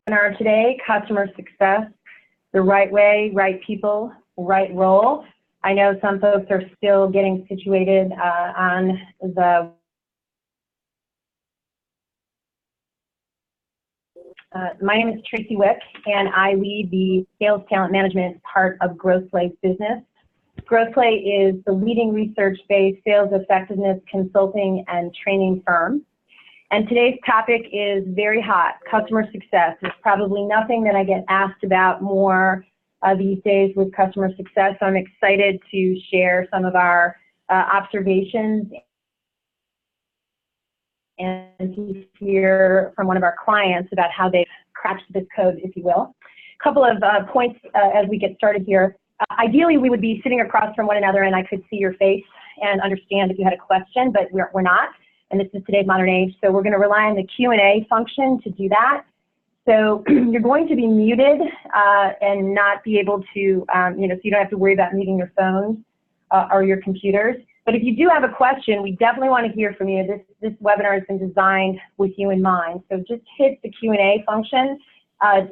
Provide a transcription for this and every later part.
webinar today, Customer Success, the right way, right people, right role. I know some folks are still getting situated on the my name is Tracy Wick, and I lead the Sales Talent Management part of GrowthPlay's business. GrowthPlay is the leading research-based sales effectiveness consulting and training firm. And today's topic is very hot, customer success. There's probably nothing that I get asked about more these days with customer success. So I'm excited to share some of our observations and to hear from one of our clients about how they've cracked this code, if you will. A couple of points as we get started here. Ideally, we would be sitting across from one another and I could see your face and understand if you had a question, but we're not. And this is today's modern age, so we're going to rely on the Q&A function to do that. So you're going to be muted and not be able to, so you don't have to worry about muting your phones or your computers. But if you do have a question, we definitely want to hear from you. This webinar has been designed with you in mind. So just hit the Q&A function,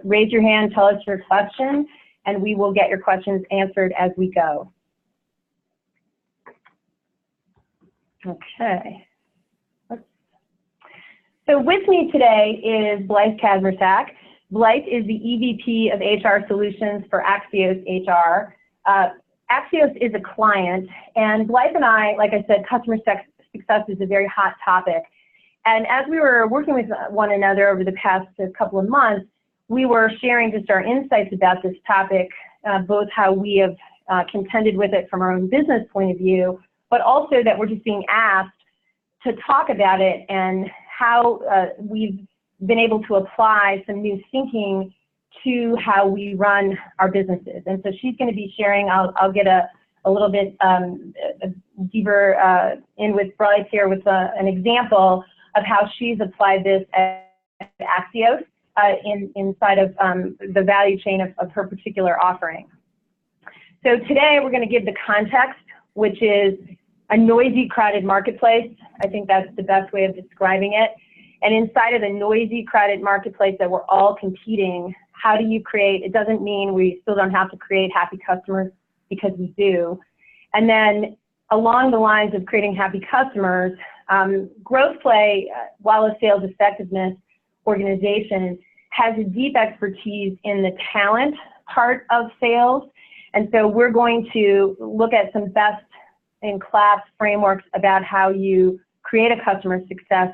raise your hand, tell us your question, and we will get your questions answered as we go. Okay. So with me today is Blythe Kazmierczak. Blythe is the EVP of HR Solutions for Axios HR. Axios is a client, and Blythe and I, like I said, customer success is a very hot topic. And as we were working with one another over the past couple of months, we were sharing just our insights about this topic, both how we have contended with it from our own business point of view, but also that we're just being asked to talk about it and how we've been able to apply some new thinking to how we run our businesses. And so she's going to be sharing, I'll get a little bit deeper in with Blythe here with an example of how she's applied this at Axios inside of the value chain of her particular offering. So today we're going to give the context, which is a noisy, crowded marketplace. I think that's the best way of describing it. And inside of the noisy, crowded marketplace that we're all competing, how do you create, it doesn't mean we still don't have to create happy customers, because we do. And then along the lines of creating happy customers, GrowthPlay, while a sales effectiveness organization, has a deep expertise in the talent part of sales. And so we're going to look at some best in class frameworks about how you create a customer success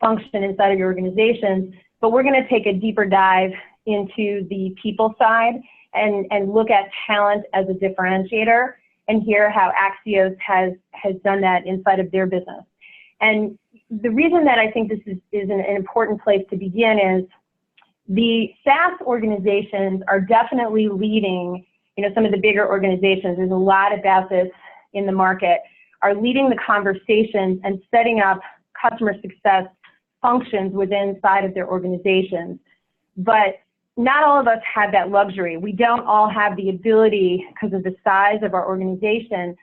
function inside of your organizations, but we're going to take a deeper dive into the people side and look at talent as a differentiator and hear how Axios has done that inside of their business. And the reason that I think this is an important place to begin is the SaaS organizations are definitely leading, some of the bigger organizations, there's a lot about this in the market, are leading the conversations and setting up customer success functions within inside of their organizations. But not all of us have that luxury. We don't all have the ability, because of the size of our organization,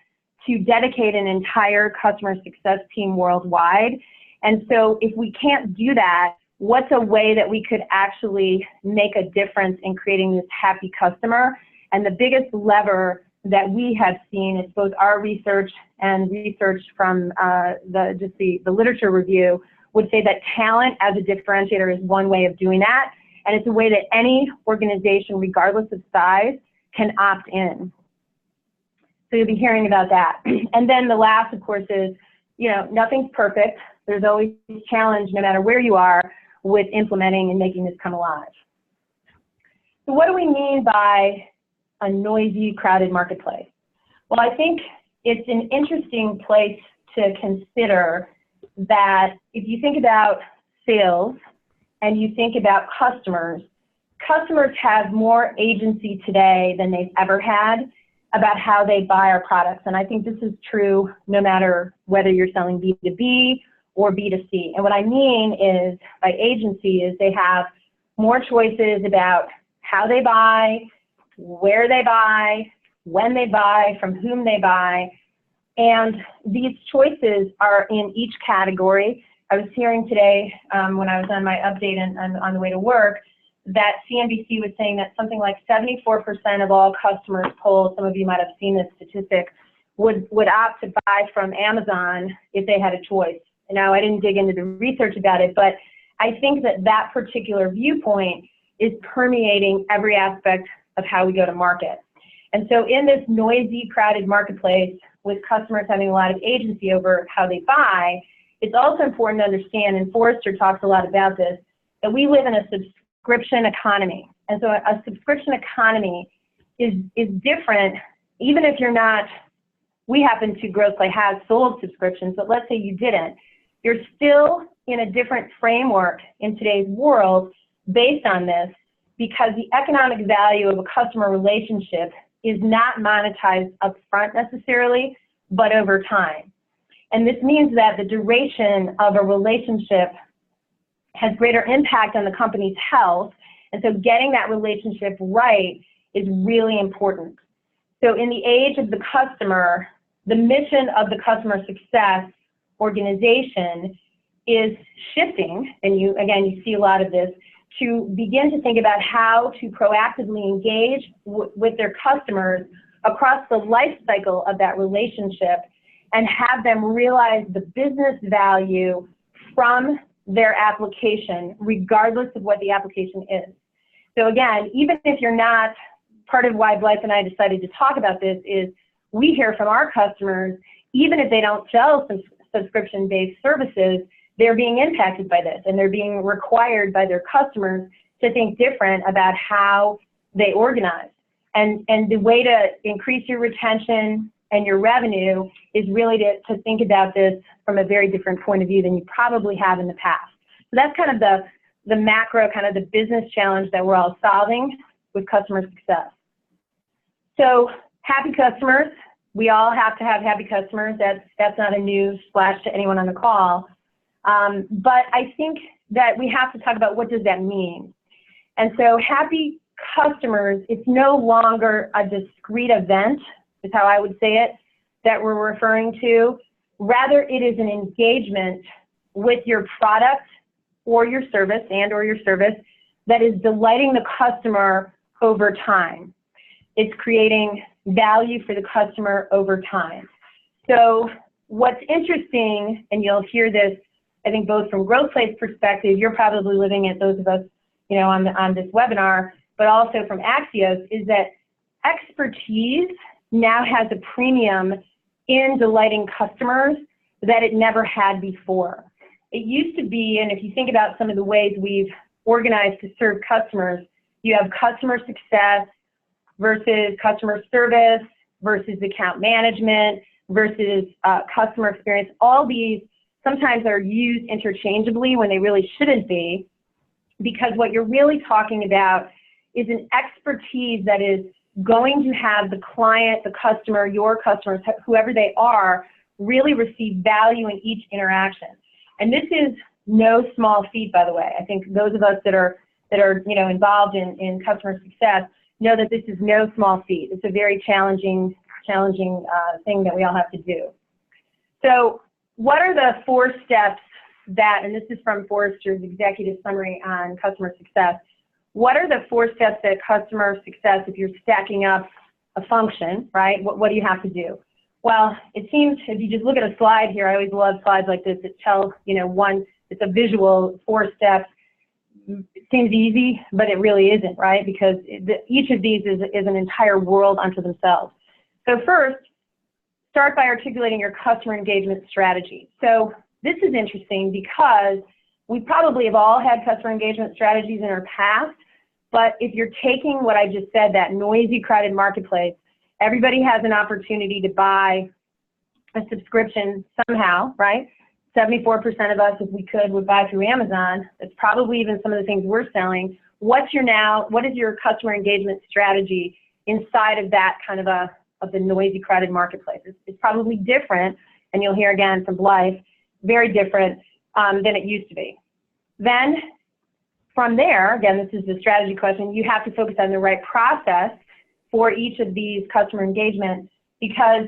to dedicate an entire customer success team worldwide. And so if we can't do that, what's a way that we could actually make a difference in creating this happy customer? And the biggest lever that we have seen is both our research and research from the literature review would say that talent as a differentiator is one way of doing that. And it's a way that any organization, regardless of size, can opt in. So you'll be hearing about that. And then the last, of course, is, nothing's perfect. There's always a challenge, no matter where you are, with implementing and making this come alive. So what do we mean by a noisy, crowded marketplace? Well, I think it's an interesting place to consider that if you think about sales and you think about customers, customers have more agency today than they've ever had about how they buy our products. And I think this is true no matter whether you're selling B2B or B2C. And what I mean is, by agency, is they have more choices about how they buy, where they buy, when they buy, from whom they buy. And these choices are in each category. I was hearing today when I was on my update and on the way to work that CNBC was saying that something like 74% of all customers polled, some of you might have seen this statistic, would opt to buy from Amazon if they had a choice. Now, I didn't dig into the research about it, but I think that that particular viewpoint is permeating every aspect of how we go to market. And so in this noisy, crowded marketplace with customers having a lot of agency over how they buy, it's also important to understand, and Forrester talks a lot about this, that we live in a subscription economy. And so a subscription economy is different, even if you're not, we happen to Growthlight have sold subscriptions, but let's say you didn't. You're still in a different framework in today's world based on this, because the economic value of a customer relationship is not monetized upfront necessarily, but over time. And this means that the duration of a relationship has greater impact on the company's health, and so getting that relationship right is really important. So in the age of the customer, the mission of the customer success organization is shifting, and you see a lot of this, to begin to think about how to proactively engage with their customers across the life cycle of that relationship and have them realize the business value from their application, regardless of what the application is. So again, even if you're not, part of why Blythe and I decided to talk about this is we hear from our customers, even if they don't sell some subscription-based services, they're being impacted by this, and they're being required by their customers to think different about how they organize. And the way to increase your retention and your revenue is really to think about this from a very different point of view than you probably have in the past. So that's kind of the macro, kind of the business challenge that we're all solving with customer success. So happy customers, we all have to have happy customers. That's not a news flash to anyone on the call. But I think that we have to talk about what does that mean. And so happy customers, it's no longer a discrete event, is how I would say it, that we're referring to. Rather, it is an engagement with your product or your service that is delighting the customer over time. It's creating value for the customer over time. So what's interesting, and you'll hear this, I think both from Growthlight's perspective, you're probably living it, those of us, on this webinar, but also from Axios, is that expertise now has a premium in delighting customers that it never had before. It used to be, and if you think about some of the ways we've organized to serve customers, you have customer success versus customer service versus account management versus customer experience. All these sometimes are used interchangeably when they really shouldn't be, because what you're really talking about is an expertise that is going to have the client, the customer, your customers, whoever they are, really receive value in each interaction. And this is no small feat, by the way. I think those of us that are involved in customer success know that this is no small feat. It's a very challenging thing that we all have to do. So what are the 4 steps that, and this is from Forrester's executive summary on customer success, what are the 4 steps that customer success, if you're stacking up a function, right, what do you have to do? Well, it seems, if you just look at a slide here, I always love slides like this that tell, it's a visual 4 steps. It seems easy, but it really isn't, right? Because each of these is an entire world unto themselves. So first, start by articulating your customer engagement strategy. So this is interesting because we probably have all had customer engagement strategies in our past, but if you're taking what I just said, that noisy, crowded marketplace, everybody has an opportunity to buy a subscription somehow, right? 74% of us, if we could, would buy through Amazon. That's probably even some of the things we're selling. What is your customer engagement strategy inside of that kind of the noisy, crowded marketplace? It's probably different, and you'll hear again from Blythe, very different than it used to be. Then from there, again, this is the strategy question, you have to focus on the right process for each of these customer engagements, because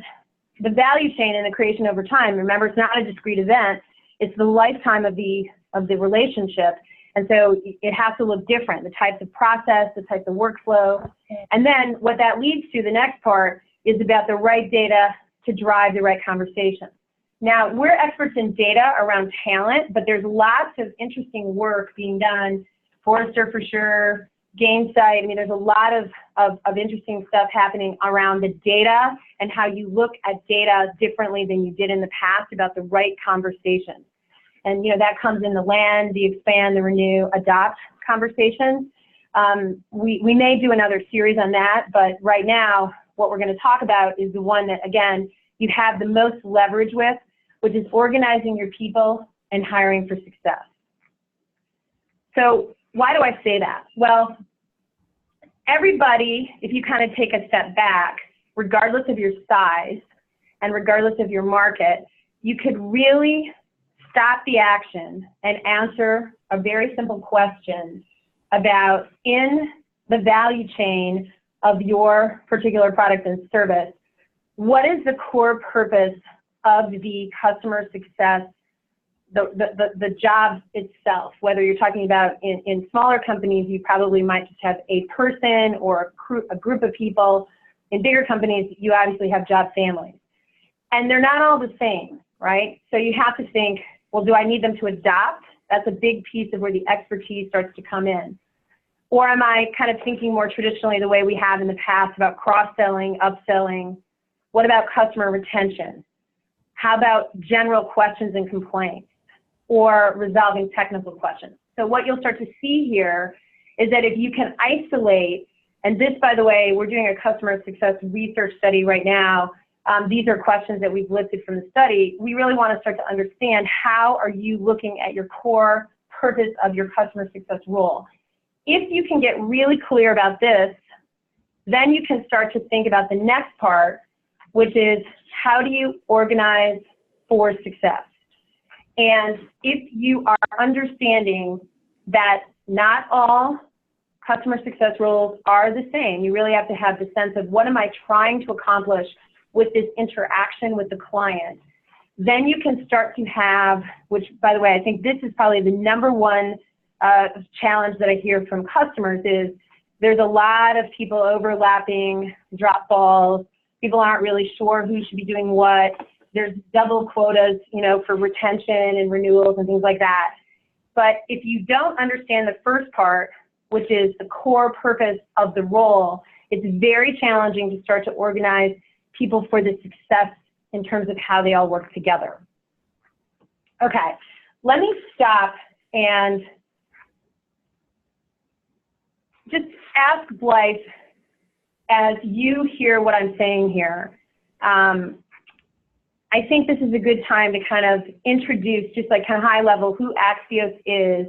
the value chain and the creation over time, remember, it's not a discrete event, it's the lifetime of the relationship. And so it has to look different, the types of process, the types of workflow. And then what that leads to, the next part, is about the right data to drive the right conversation. Now, we're experts in data around talent, but there's lots of interesting work being done, Forrester for sure, Gainsight. I mean, there's a lot of interesting stuff happening around the data and how you look at data differently than you did in the past about the right conversations. And, you know, that comes in the land, the expand, the renew, adopt conversations. We may do another series on that, but right now, what we're going to talk about is the one that, again, you have the most leverage with, which is organizing your people and hiring for success. So why do I say that? Well, everybody, if you kind of take a step back, regardless of your size and regardless of your market, you could really stop the action and answer a very simple question about, in the value chain of your particular product and service, what is the core purpose of the customer success, the job itself? Whether you're talking about in smaller companies, you probably might just have a person or a group of people. In bigger companies, you obviously have job families. And they're not all the same, right? So you have to think, well, do I need them to adopt? That's a big piece of where the expertise starts to come in. Or am I kind of thinking more traditionally the way we have in the past about cross-selling, upselling? What about customer retention? How about general questions and complaints, or resolving technical questions? So what you'll start to see here is that if you can isolate, and this, by the way, we're doing a customer success research study right now. These are questions that we've listed from the study. We really want to start to understand, how are you looking at your core purpose of your customer success role? If you can get really clear about this, then you can start to think about the next part, which is, how do you organize for success? And if you are understanding that not all customer success roles are the same, you really have to have the sense of, what am I trying to accomplish with this interaction with the client? Then you can start to have, which, by the way, I think this is probably the #1 challenge that I hear from customers, is there's a lot of people overlapping, drop balls. People aren't really sure who should be doing what. There's double quotas, you know, for retention and renewals and things like that. But if you don't understand the first part, which is the core purpose of the role, it's very challenging to start to organize people for the success in terms of how they all work together. Okay, let me stop and just ask Blythe, as you hear what I'm saying here. I think this is a good time to kind of introduce, just like kind of high level, who Axios is,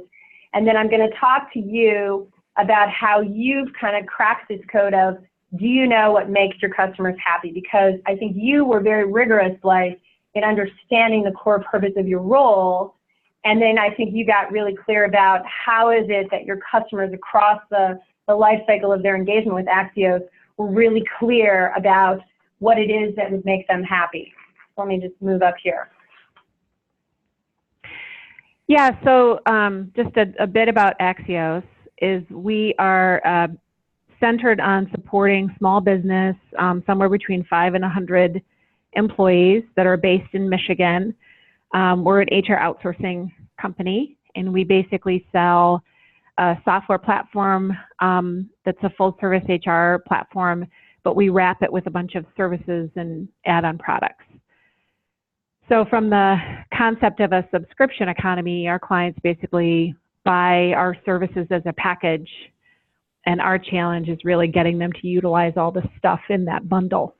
and then I'm going to talk to you about how you've kind of cracked this code of, do you know what makes your customers happy? Because I think you were very rigorous, Blythe, in understanding the core purpose of your role, and then I think you got really clear about how is it that your customers across the life cycle of their engagement with Axios were really clear about what it is that would make them happy. Let me just move up here. Yeah, so just a bit about Axios is we are centered on supporting small business, somewhere between 5 and 100 employees that are based in Michigan. We're an HR outsourcing company, and we basically sell a software platform that's a full service HR platform, but we wrap it with a bunch of services and add-on products. So from the concept of a subscription economy, our clients basically buy our services as a package, and our challenge is really getting them to utilize all the stuff in that bundle.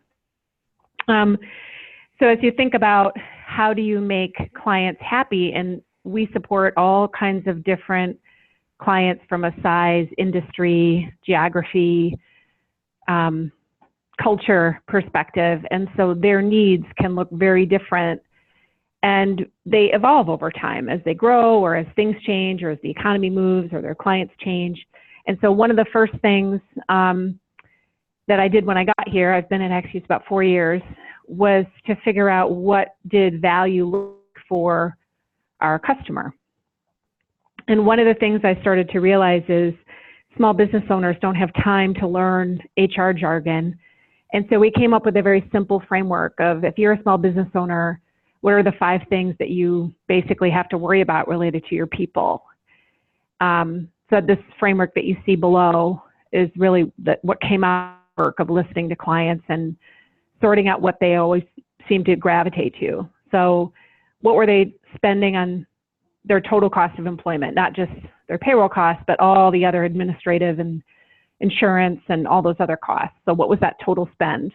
So as you think about how do you make clients happy, and we support all kinds of different clients from a size, industry, geography, culture perspective, and so their needs can look very different, and they evolve over time as they grow, or as things change, or as the economy moves, or their clients change. And so one of the first things that I did when I got here, I've been at Axios about 4 years, was to figure out what did value look for our customer. And one of the things I started to realize is small business owners don't have time to learn HR jargon. And so we came up with a very simple framework of, if you're a small business owner, what are the 5 things that you basically have to worry about related to your people? So this framework that you see below is really what came out of listening to clients and sorting out what they always seem to gravitate to. So what were they spending on their total cost of employment, not just their payroll costs, but all the other administrative and insurance and all those other costs. So what was that total spend?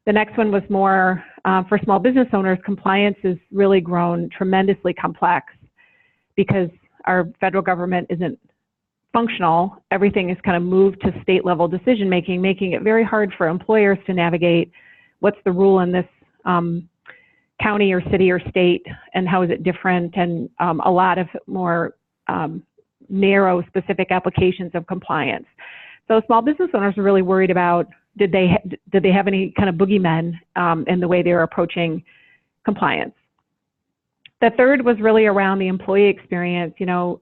The next one was more for small business owners. Compliance has really grown tremendously complex because our federal government isn't functional. Everything is kind of moved to state level decision making, making it very hard for employers to navigate what's the rule in this county or city or state, and how is it different, and a lot of more narrow specific applications of compliance. So small business owners are really worried about, did they have any kind of boogeymen in the way they were approaching compliance. The third was really around the employee experience. You know,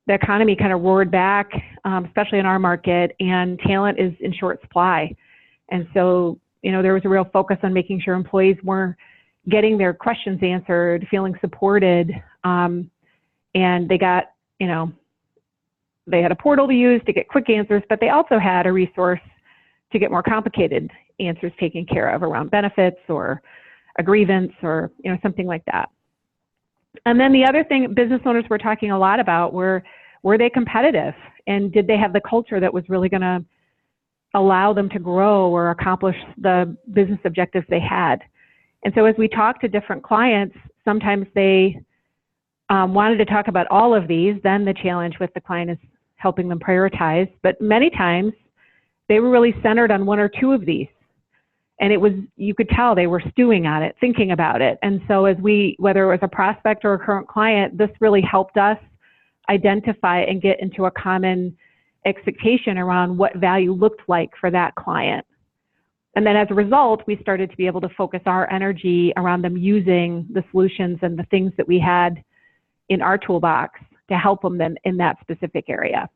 the economy kind of roared back, especially in our market, and talent is in short supply. And so, you know, there was a real focus on making sure employees were getting their questions answered, feeling supported, and they got, you know, they had a portal to use to get quick answers, but they also had a resource to get more complicated answers taken care of around benefits or a grievance or, you know, something like that. And then the other thing business owners were talking a lot about were they competitive, and did they have the culture that was really going to allow them to grow or accomplish the business objectives they had. And so as we talked to different clients, sometimes they wanted to talk about all of these. Then the challenge with the client is helping them prioritize. But many times they were really centered on 1 or 2 of these. And it was, you could tell they were stewing on it, thinking about it. And so as whether it was a prospect or a current client, this really helped us identify and get into a common expectation around what value looked like for that client. And then as a result, we started to be able to focus our energy around them using the solutions and the things that we had in our toolbox to help them then in that specific area.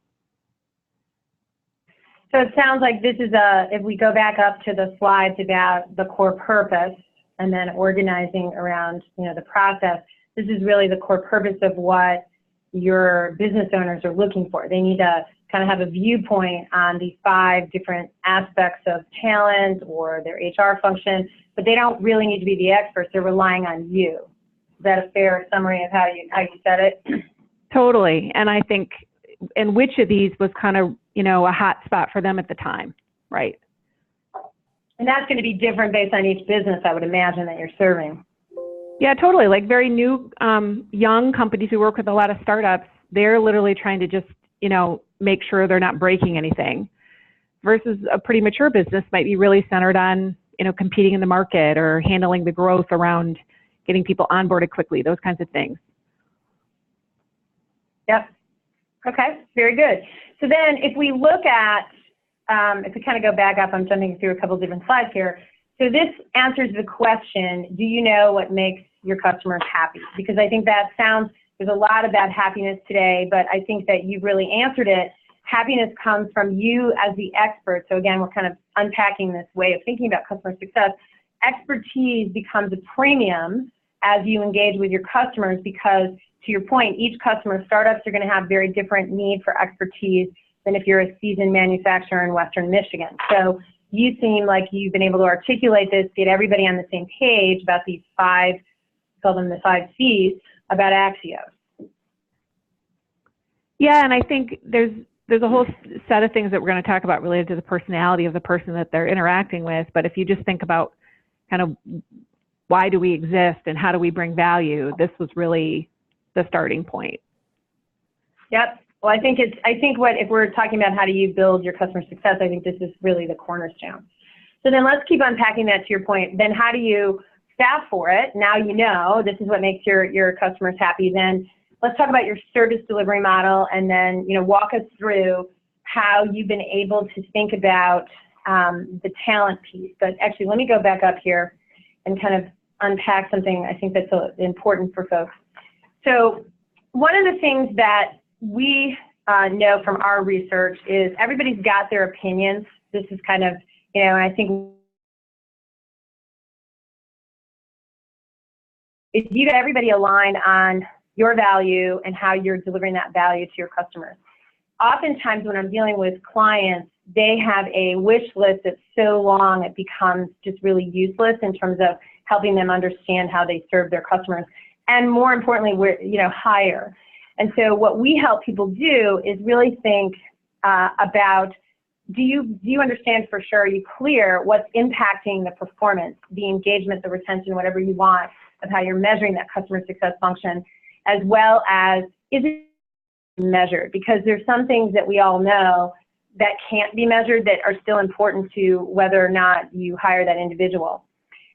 So it sounds like this is if we go back up to the slides about the core purpose and then organizing around, you know, the process, this is really the core purpose of what your business owners are looking for. They need to kind of have a viewpoint on these 5 different aspects of talent or their HR function, but they don't really need to be the experts. They're relying on you. Is that a fair summary of how you said it? Totally. And I think, and which of these was kind of, you know, a hot spot for them at the time, right? And that's going to be different based on each business, I would imagine, that you're serving. Yeah, totally. Like very new, young companies who work with a lot of startups, they're literally trying to just, you know, make sure they're not breaking anything, versus a pretty mature business might be really centered on, you know, competing in the market or handling the growth around getting people onboarded quickly, those kinds of things. Yep. Okay, very good. So then if we look at, if we kind of go back up, I'm jumping through a couple different slides here. So this answers the question, do you know what makes your customers happy? Because I think that sounds, there's a lot about happiness today, but I think that you've really answered it. Happiness comes from you as the expert. So again, we're kind of unpacking this way of thinking about customer success. Expertise becomes a premium as you engage with your customers, because to your point, each customer, startups are going to have very different need for expertise than if you're a seasoned manufacturer in Western Michigan. So you seem like you've been able to articulate this, get everybody on the same page about these 5, call them the 5 C's, about Axios. Yeah, and I think there's a whole set of things that we're going to talk about related to the personality of the person that they're interacting with. But if you just think about kind of why do we exist and how do we bring value, this was really the starting point. Yep. Well, I think if we're talking about how do you build your customer success, I think this is really the cornerstone. So then let's keep unpacking that to your point. Then how do you staff for it? Now you know this is what makes your customers happy. Then let's talk about your service delivery model, and then, you know, walk us through how you've been able to think about the talent piece. But actually, let me go back up here and kind of unpack something I think that's important for folks. So one of the things that we know from our research is everybody's got their opinions. This is kind of, and I think if you get everybody aligned on your value and how you're delivering that value to your customers. Oftentimes when I'm dealing with clients, they have a wish list that's so long it becomes just really useless in terms of helping them understand how they serve their customers. And more importantly, hire. And so what we help people do is really think about, do you understand for sure, are you clear what's impacting the performance, the engagement, the retention, whatever you want, of how you're measuring that customer success function, as well as is it measured? Because there's some things that we all know that can't be measured that are still important to whether or not you hire that individual.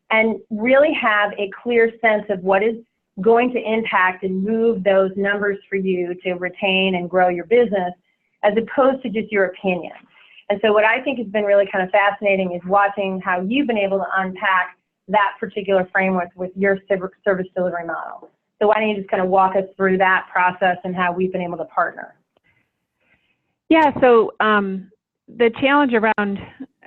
And really have a clear sense of what is going to impact and move those numbers for you to retain and grow your business, as opposed to just your opinion. And so what I think has been really kind of fascinating is watching how you've been able to unpack that particular framework with your service delivery model. So why don't you just kind of walk us through that process and how we've been able to partner? Yeah, so the challenge around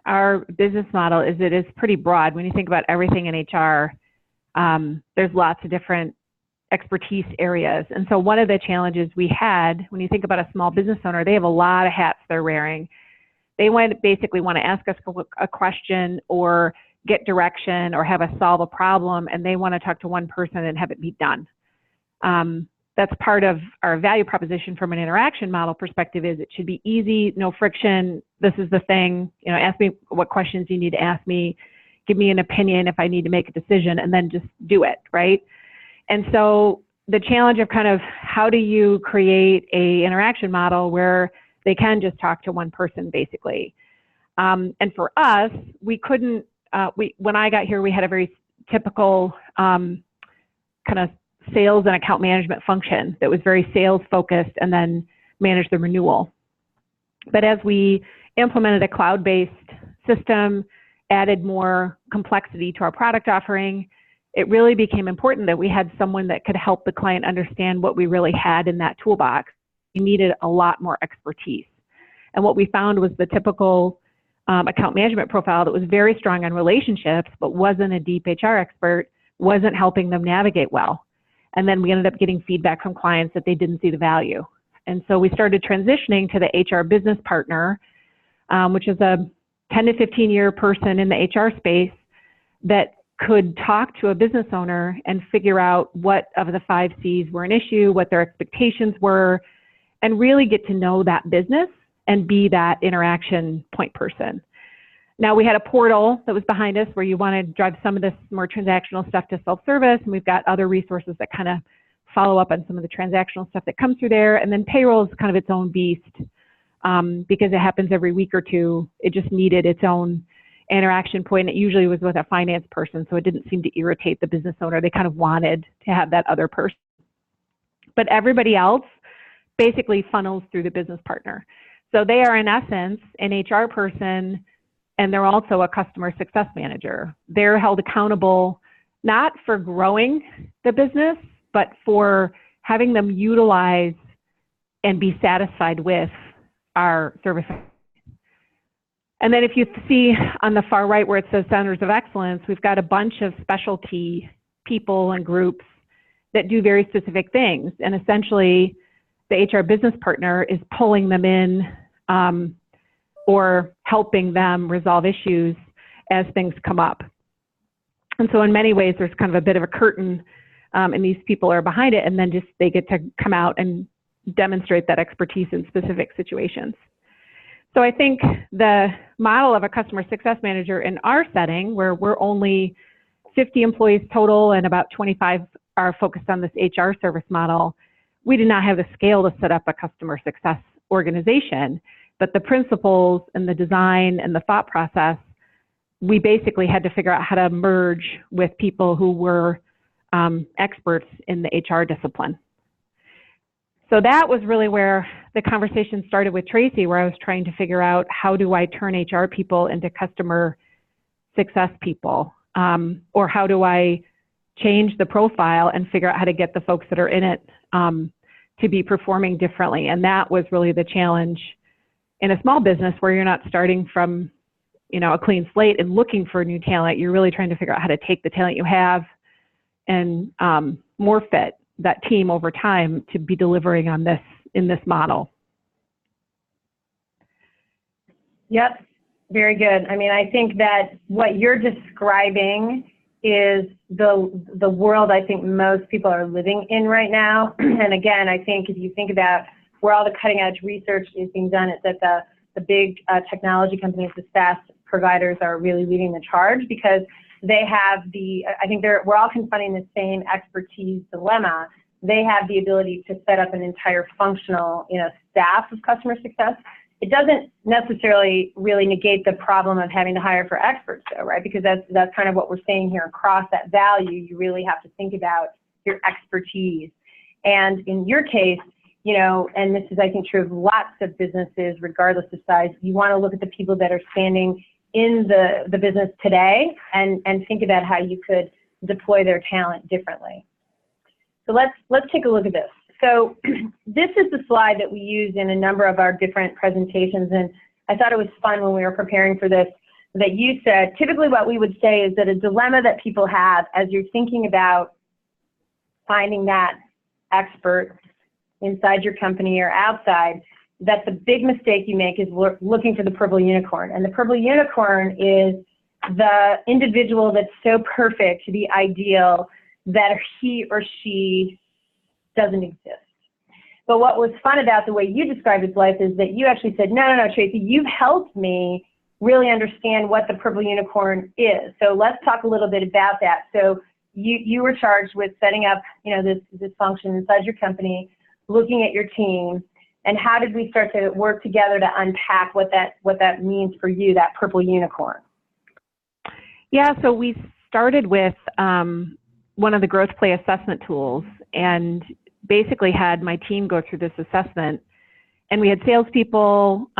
our business model is it is pretty broad. When you think about everything in HR, there's lots of different expertise areas. And so one of the challenges we had, when you think about a small business owner, they have a lot of hats they're wearing. They basically want to ask us a question or get direction or have us solve a problem, and they want to talk to one person and have it be done. That's part of our value proposition from an interaction model perspective is it should be easy, no friction. This is the thing, ask me what questions you need to ask me, give me an opinion if I need to make a decision, and then just do it, right? And so the challenge of kind of how do you create a interaction model where they can just talk to one person basically. And for us, we couldn't, when I got here, we had a very typical kind of sales and account management function that was very sales focused and then managed the renewal. But as we implemented a cloud-based system, added more complexity to our product offering, it really became important that we had someone that could help the client understand what we really had in that toolbox. We needed a lot more expertise. And what we found was the typical account management profile that was very strong on relationships, but wasn't a deep HR expert, wasn't helping them navigate well. And then we ended up getting feedback from clients that they didn't see the value. And so we started transitioning to the HR business partner, which is a 10 to 15 year person in the HR space that could talk to a business owner and figure out what of the 5 C's were an issue, what their expectations were, and really get to know that business and be that interaction point person. Now we had a portal that was behind us where you want to drive some of this more transactional stuff to self-service, and we've got other resources that kind of follow up on some of the transactional stuff that comes through there. And then payroll is kind of its own beast because it happens every week or two. It just needed its own interaction point. It usually was with a finance person, so it didn't seem to irritate the business owner. They kind of wanted to have that other person. But everybody else basically funnels through the business partner. So they are in essence an HR person, and they're also a customer success manager. They're held accountable not for growing the business, but for having them utilize and be satisfied with our service. And then if you see on the far right where it says Centers of Excellence, we've got a bunch of specialty people and groups that do very specific things. And essentially, the HR business partner is pulling them in or helping them resolve issues as things come up. And so in many ways, there's kind of a bit of a curtain and these people are behind it, and then just they get to come out and demonstrate that expertise in specific situations. So I think the model of a customer success manager in our setting, where we're only 50 employees total and about 25 are focused on this HR service model, we did not have the scale to set up a customer success organization, but the principles and the design and the thought process, we basically had to figure out how to merge with people who were experts in the HR discipline. So that was really where the conversation started with Tracy, where I was trying to figure out how do I turn HR people into customer success people, or how do I change the profile and figure out how to get the folks that are in it to be performing differently. And that was really the challenge in a small business where you're not starting from, a clean slate and looking for new talent. You're really trying to figure out how to take the talent you have and morph it, that team over time to be delivering on this in this model. Yep, very good. I mean, I think that what you're describing is the world I think most people are living in right now. And again, I think if you think about where all the cutting edge research is being done, it's that the big technology companies, the SaaS providers are really leading the charge because they have I think we're all confronting the same expertise dilemma. They have the ability to set up an entire functional, staff of customer success. It doesn't necessarily really negate the problem of having to hire for experts though, right? Because that's kind of what we're saying here. Across that value, you really have to think about your expertise. And in your case, and this is, I think, true of lots of businesses, regardless of size, you want to look at the people that are standing in the business today and think about how you could deploy their talent differently. So let's take a look at this. So this is the slide that we use in a number of our different presentations, and I thought it was fun when we were preparing for this that you said, typically what we would say is that a dilemma that people have as you're thinking about finding that expert inside your company or outside, that the big mistake you make is looking for the purple unicorn. And the purple unicorn is the individual that's so perfect, the ideal, that he or she doesn't exist. But what was fun about the way you described his life is that you actually said, no, Tracy, you've helped me really understand what the purple unicorn is. So let's talk a little bit about that. So you were charged with setting up, this function inside your company, looking at your team, and how did we start to work together to unpack what that means for you, that purple unicorn? Yeah, so we started with one of the growth play assessment tools and basically had my team go through this assessment. And we had salespeople,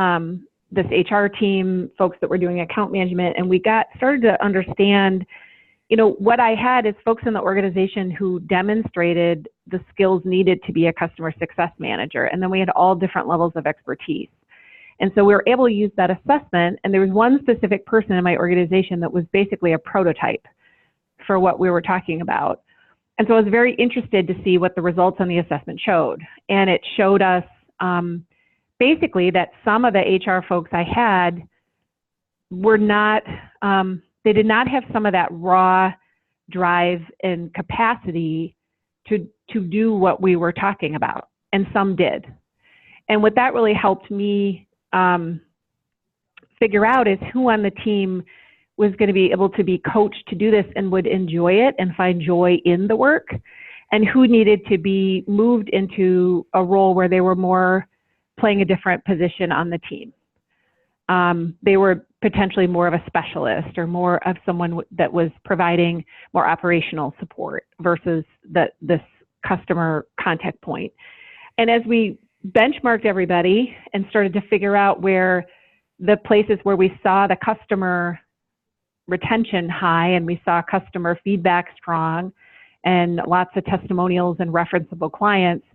this HR team, folks that were doing account management, and we started to understand, what I had is folks in the organization who demonstrated the skills needed to be a customer success manager. And then we had all different levels of expertise. And so we were able to use that assessment, and there was one specific person in my organization that was basically a prototype for what we were talking about. And so I was very interested to see what the results on the assessment showed. And it showed us basically that some of the HR folks I had were not, they did not have some of that raw drive and capacity to do what we were talking about, and some did. And what that really helped me figure out is who on the team was going to be able to be coached to do this and would enjoy it and find joy in the work, and who needed to be moved into a role where they were more playing a different position on the team. They were potentially more of a specialist or more of someone that was providing more operational support versus this customer contact point. And as we benchmarked everybody and started to figure out where the places where we saw the customer retention high and we saw customer feedback strong and lots of testimonials and referenceable clients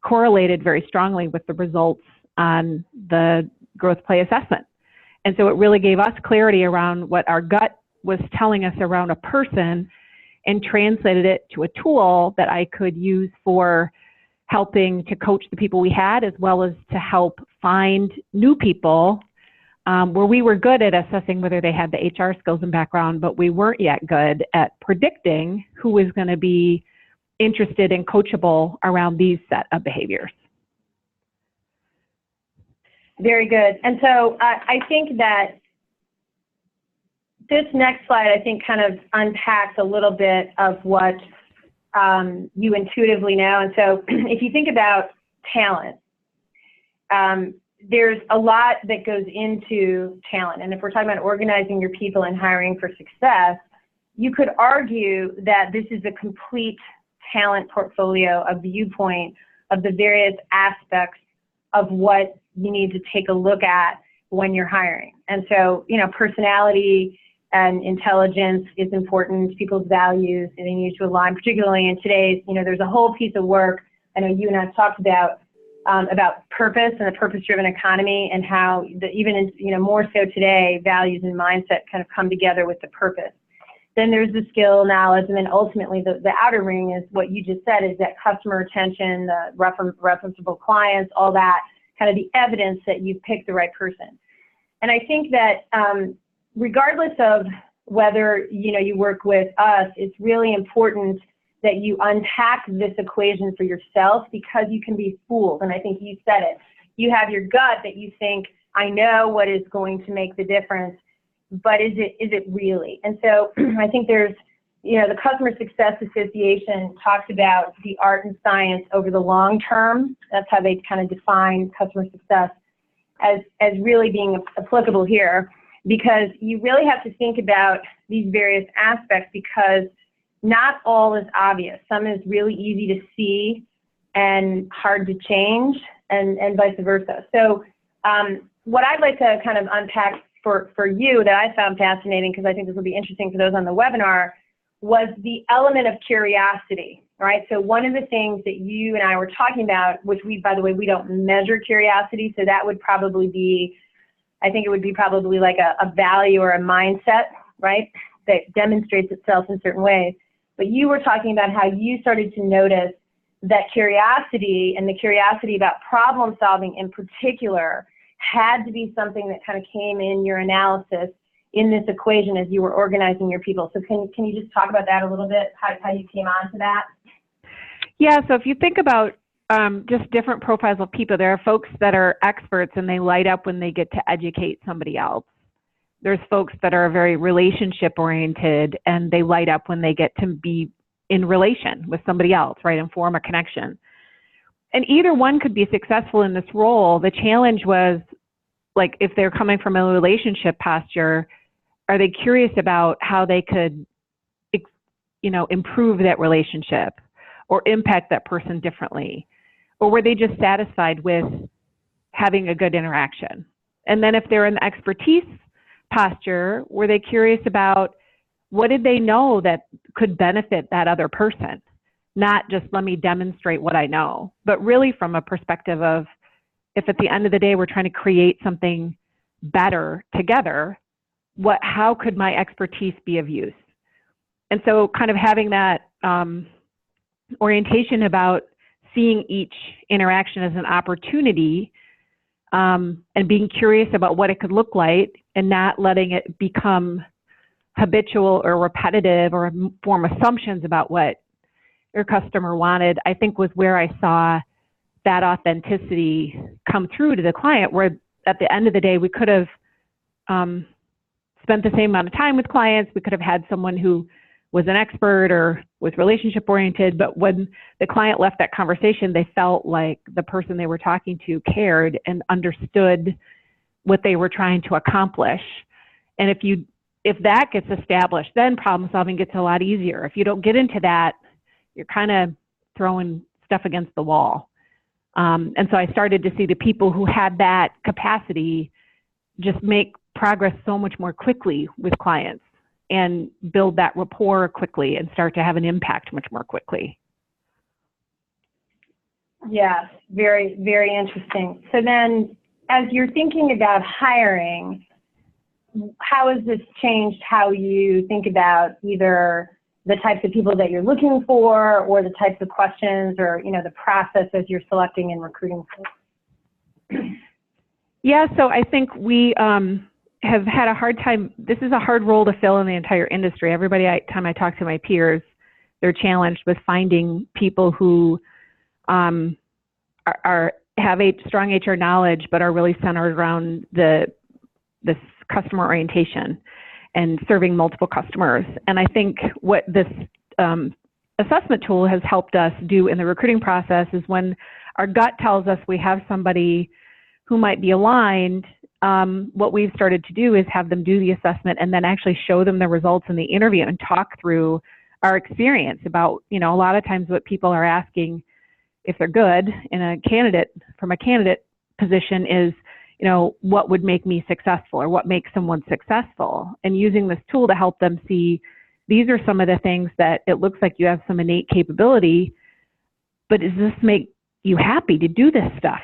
correlated very strongly with the results on the growth play assessment. And so it really gave us clarity around what our gut was telling us around a person and translated it to a tool that I could use for helping to coach the people we had, as well as to help find new people where we were good at assessing whether they had the HR skills and background, but we weren't yet good at predicting who was going to be interested and coachable around these set of behaviors. Very good. And so I think that this next slide, I think, kind of unpacks a little bit of what you intuitively know. And so if you think about talent, there's a lot that goes into talent. And if we're talking about organizing your people and hiring for success, you could argue that this is a complete talent portfolio, a viewpoint of the various aspects of what you need to take a look at when you're hiring. And so, personality and intelligence is important, people's values, and they need to align, particularly in today's, there's a whole piece of work I know you and I have talked about purpose and the purpose-driven economy, and how even in, more so today, values and mindset kind of come together with the purpose. Then there's the skill, knowledge, and then ultimately the outer ring is what you just said, is that customer retention, the referenceable clients, all that, kind of the evidence that you've picked the right person. And I think that regardless of whether you work with us, it's really important that you unpack this equation for yourself, because you can be fooled. And I think you said it. You have your gut that you think, I know what is going to make the difference, but is it really? And so I think there's, the Customer Success Association talks about the art and science over the long term. That's how they kind of define customer success as really being applicable here, because you really have to think about these various aspects, because not all is obvious. Some is really easy to see and hard to change, and vice versa. So what I'd like to kind of unpack for you that I found fascinating, because I think this will be interesting for those on the webinar, was the element of curiosity, right? So one of the things that you and I were talking about, which by the way, we don't measure curiosity, so that would probably be, I think it would be probably like a value or a mindset, right, that demonstrates itself in certain ways. But you were talking about how you started to notice that curiosity, and the curiosity about problem solving in particular, had to be something that kind of came in your analysis in this equation as you were organizing your people. So can you just talk about that a little bit, how you came on to that? Yeah, so if you think about just different profiles of people, there are folks that are experts and they light up when they get to educate somebody else. There's folks that are very relationship oriented and they light up when they get to be in relation with somebody else, right, and form a connection. And either one could be successful in this role. The challenge was, like, if they're coming from a relationship posture, are they curious about how they could, improve that relationship or impact that person differently? Or were they just satisfied with having a good interaction? And then if they're in the expertise posture, were they curious about what did they know that could benefit that other person? Not just let me demonstrate what I know, but really from a perspective of, if at the end of the day we're trying to create something better together, how could my expertise be of use? And so kind of having that orientation about seeing each interaction as an opportunity, and being curious about what it could look like, and not letting it become habitual or repetitive or form assumptions about what your customer wanted, I think was where I saw that authenticity come through to the client, where at the end of the day, we could have spent the same amount of time with clients. We could have had someone who was an expert or was relationship oriented, but when the client left that conversation, they felt like the person they were talking to cared and understood what they were trying to accomplish. And if that gets established, then problem solving gets a lot easier. If you don't get into that, you're kind of throwing stuff against the wall. And so I started to see the people who had that capacity just make progress so much more quickly with clients and build that rapport quickly and start to have an impact much more quickly. Yeah, very, very interesting. So then as you're thinking about hiring, how has this changed how you think about either the types of people that you're looking for, or the types of questions, or the process as you're selecting and recruiting for? Yeah, so I think we have had a hard time. This is a hard role to fill in the entire industry. Every time I talk to my peers, they're challenged with finding people who have a strong HR knowledge, but are really centered around this customer orientation and serving multiple customers. And I think what this assessment tool has helped us do in the recruiting process is, when our gut tells us we have somebody who might be aligned, what we've started to do is have them do the assessment and then actually show them the results in the interview and talk through our experience about, a lot of times what people are asking if they're good from a candidate position is, what would make me successful, or what makes someone successful? And using this tool to help them see, these are some of the things that it looks like you have some innate capability. but does this make you happy to do this stuff?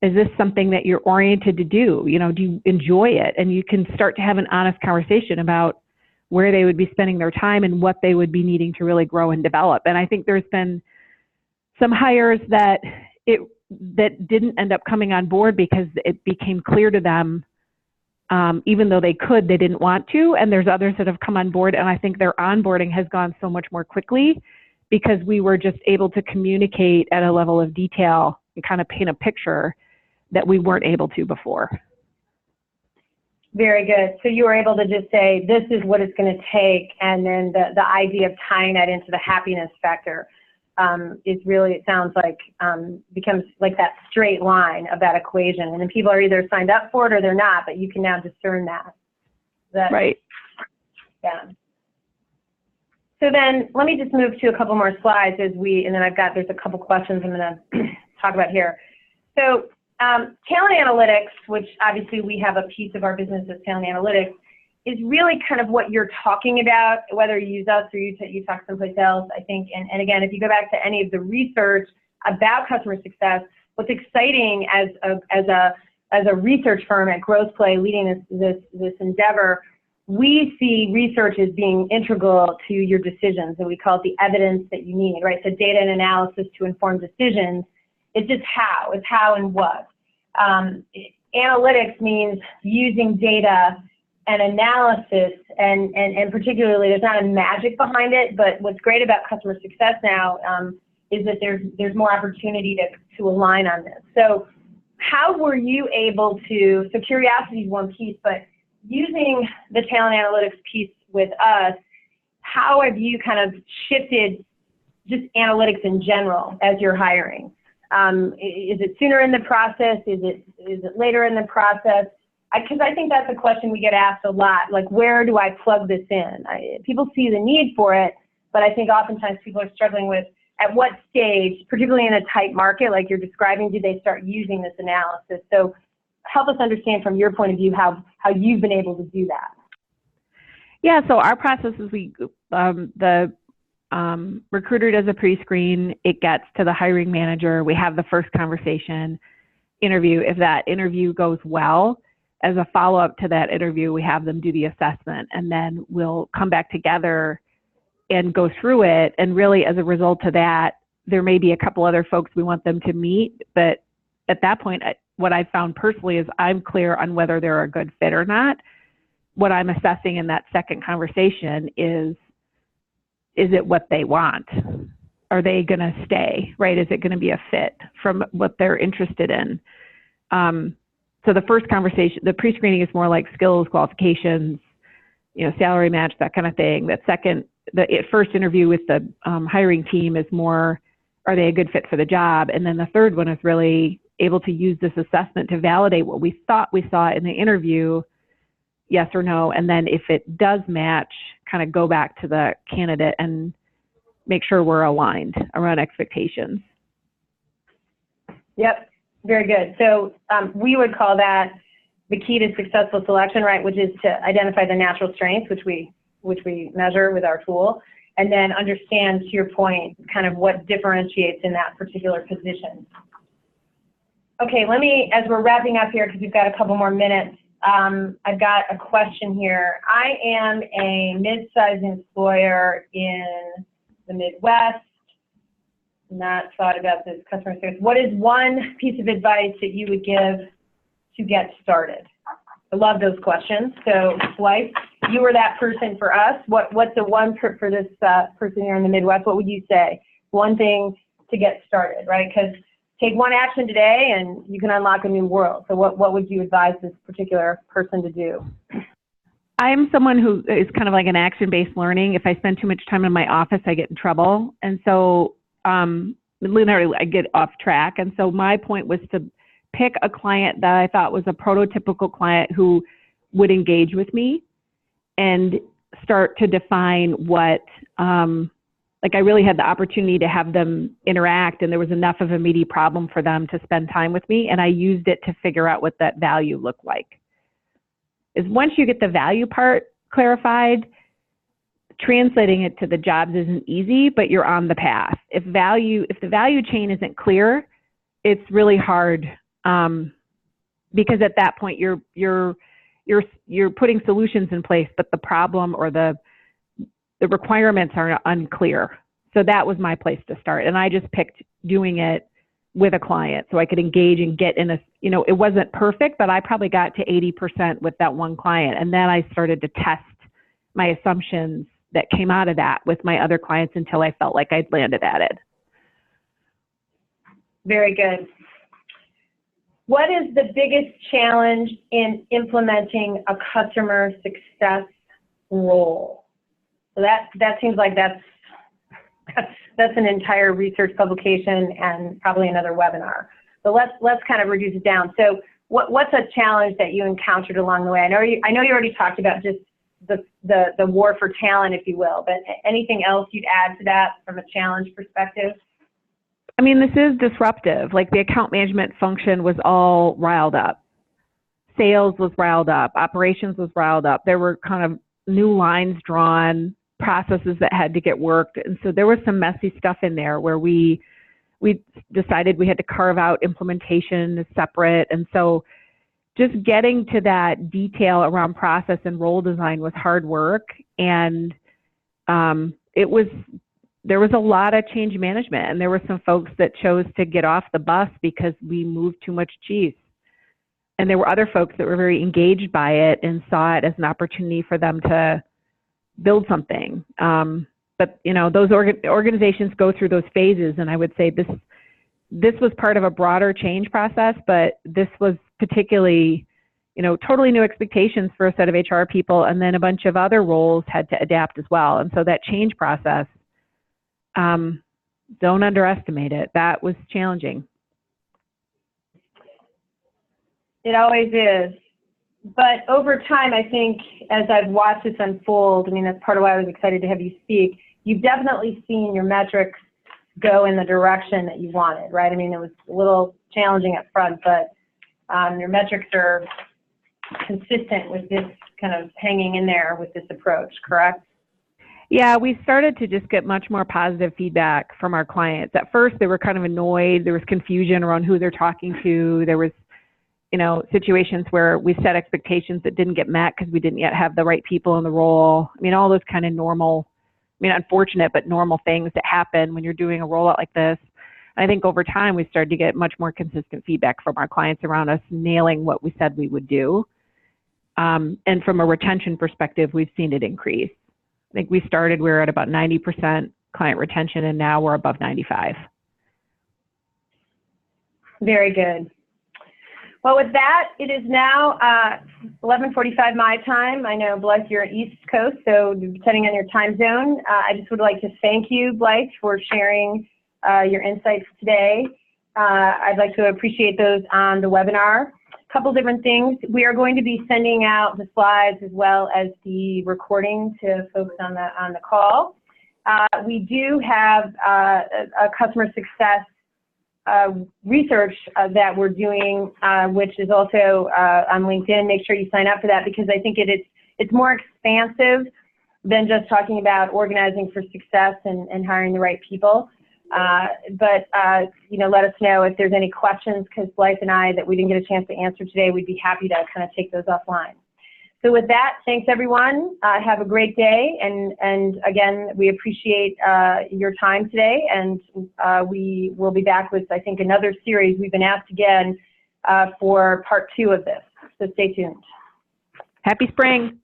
Is this something that you're oriented to do? You know, do you enjoy it? And you can start to have an honest conversation about where they would be spending their time and what they would be needing to really grow and develop. And I think there's been some hires that didn't end up coming on board because it became clear to them, even though they could, they didn't want to. And there's others that have come on board, and I think their onboarding has gone so much more quickly because we were just able to communicate at a level of detail and kind of paint a picture that we weren't able to before. Very good. So you were able to just say, this is what it's going to take, and then the idea of tying that into the happiness factor is really, it sounds like, becomes like that straight line of that equation. And then people are either signed up for it or they're not, but you can now discern that. Right. Yeah. So then let me just move to a couple more slides and then there's a couple questions I'm going to talk about here. So talent analytics, which obviously we have a piece of our business as talent analytics, is really kind of what you're talking about, whether you use us or you talk someplace else, I think. And again, if you go back to any of the research about customer success, what's exciting as a research firm at GrowthPlay leading this endeavor, we see research as being integral to your decisions, and we call it the evidence that you need, right? So data and analysis to inform decisions. It's just how. It's how and what. Analytics means using data and analysis, and particularly there's not a magic behind it, but what's great about customer success now is that there's more opportunity to align on this. So how were you able to, so curiosity is one piece, but using the talent analytics piece with us, how have you kind of shifted just analytics in general as you're hiring? Is it sooner in the process? Is it later in the process? Because I think that's a question we get asked a lot, like, where do I plug this in? People see the need for it, but I think oftentimes people are struggling with at what stage, particularly in a tight market like you're describing, do they start using this analysis? So help us understand from your point of view how you've been able to do that. Yeah, so our process is the recruiter does a pre-screen, it gets to the hiring manager, we have the first conversation, interview. If that interview goes well, as a follow-up to that interview, we have them do the assessment, and then we'll come back together and go through it. And really, as a result of that, there may be a couple other folks we want them to meet, but at that point, what I've found personally is I'm clear on whether they're a good fit or not. What I'm assessing in that second conversation is it what they want? Are they going to stay, right? Is it going to be a fit from what they're interested in? So the first conversation, the pre-screening is more like skills, qualifications, salary match, that kind of thing. That second, the first interview with the hiring team is more, are they a good fit for the job? And then the third one is really able to use this assessment to validate what we thought we saw in the interview, yes or no. And then if it does match, kind of go back to the candidate and make sure we're aligned around expectations. Yep, very good. So we would call that the key to successful selection, right, which is to identify the natural strengths, which we measure with our tool, and then understand, to your point, kind of what differentiates in that particular position. Okay, let me, as we're wrapping up here, because we've got a couple more minutes, I've got a question here. I am a mid-sized employer in the Midwest, not thought about this customer service. What is one piece of advice that you would give to get started? I love those questions. So, Blythe, you were that person for us. What's the one for this person here in the Midwest? What would you say? One thing to get started, right? Because take one action today and you can unlock a new world. So what would you advise this particular person to do? I'm someone who is kind of like an action-based learning. If I spend too much time in my office, I get in trouble. And so literally I get off track. And so my point was to pick a client that I thought was a prototypical client who would engage with me and start to define what, like I really had the opportunity to have them interact, and there was enough of a meaty problem for them to spend time with me, and I used it to figure out what that value looked like. Is once you get the value part clarified, translating it to the jobs isn't easy, but you're on the path. If the value chain isn't clear, it's really hard, because at that point you're putting solutions in place, but the problem or the requirements are unclear. So that was my place to start, and I just picked doing it with a client so I could engage and get in it wasn't perfect, but I probably got to 80% with that one client, and then I started to test my assumptions that came out of that with my other clients until I felt like I'd landed at it. Very good. What is the biggest challenge in implementing a customer success role? So that seems like that's an entire research publication and probably another webinar. So let's kind of reduce it down. So what's a challenge that you encountered along the way? I know you already talked about just the war for talent, if you will, but anything else you'd add to that from a challenge perspective? I mean, this is disruptive. Like, the account management function was all riled up. Sales was riled up. Operations was riled up. There were kind of new lines drawn, processes that had to get worked. And so there was some messy stuff in there where we decided we had to carve out implementation as separate. And so just getting to that detail around process and role design was hard work. And there was a lot of change management, and there were some folks that chose to get off the bus because we moved too much cheese. And there were other folks that were very engaged by it and saw it as an opportunity for them to build something. But those organizations go through those phases, and I would say this was part of a broader change process, but this was particularly, totally new expectations for a set of HR people, and then a bunch of other roles had to adapt as well. And so that change process, don't underestimate it. That was challenging. It always is. But over time, I think, as I've watched this unfold, that's part of why I was excited to have you speak, you've definitely seen your metrics go in the direction that you wanted, right? It was a little challenging up front, but your metrics are consistent with this kind of hanging in there with this approach, correct? Yeah, we started to just get much more positive feedback from our clients. At first, they were kind of annoyed. There was confusion around who they're talking to. There was situations where we set expectations that didn't get met because we didn't yet have the right people in the role. All those kind of normal, unfortunate, but normal things that happen when you're doing a rollout like this. I think over time, we started to get much more consistent feedback from our clients around us nailing what we said we would do. And from a retention perspective, we've seen it increase. I think we were at about 90% client retention, and now we're above 95. Very good. Well, with that, it is now 11:45 my time. I know, Blythe, you're East Coast, so depending on your time zone, I just would like to thank you, Blythe, for sharing your insights today. I'd like to appreciate those on the webinar. A couple different things. We are going to be sending out the slides as well as the recording to folks on the call. We do have a customer success research that we're doing, which is also on LinkedIn. Make sure you sign up for that, because I think it's more expansive than just talking about organizing for success and hiring the right people. But let us know if there's any questions, because Blythe and I that we didn't get a chance to answer today, we'd be happy to kind of take those offline. So with that, thanks everyone. Have a great day, and again, we appreciate your time today, and we will be back with, I think, another series. We've been asked again for part 2 of this, so stay tuned. Happy spring.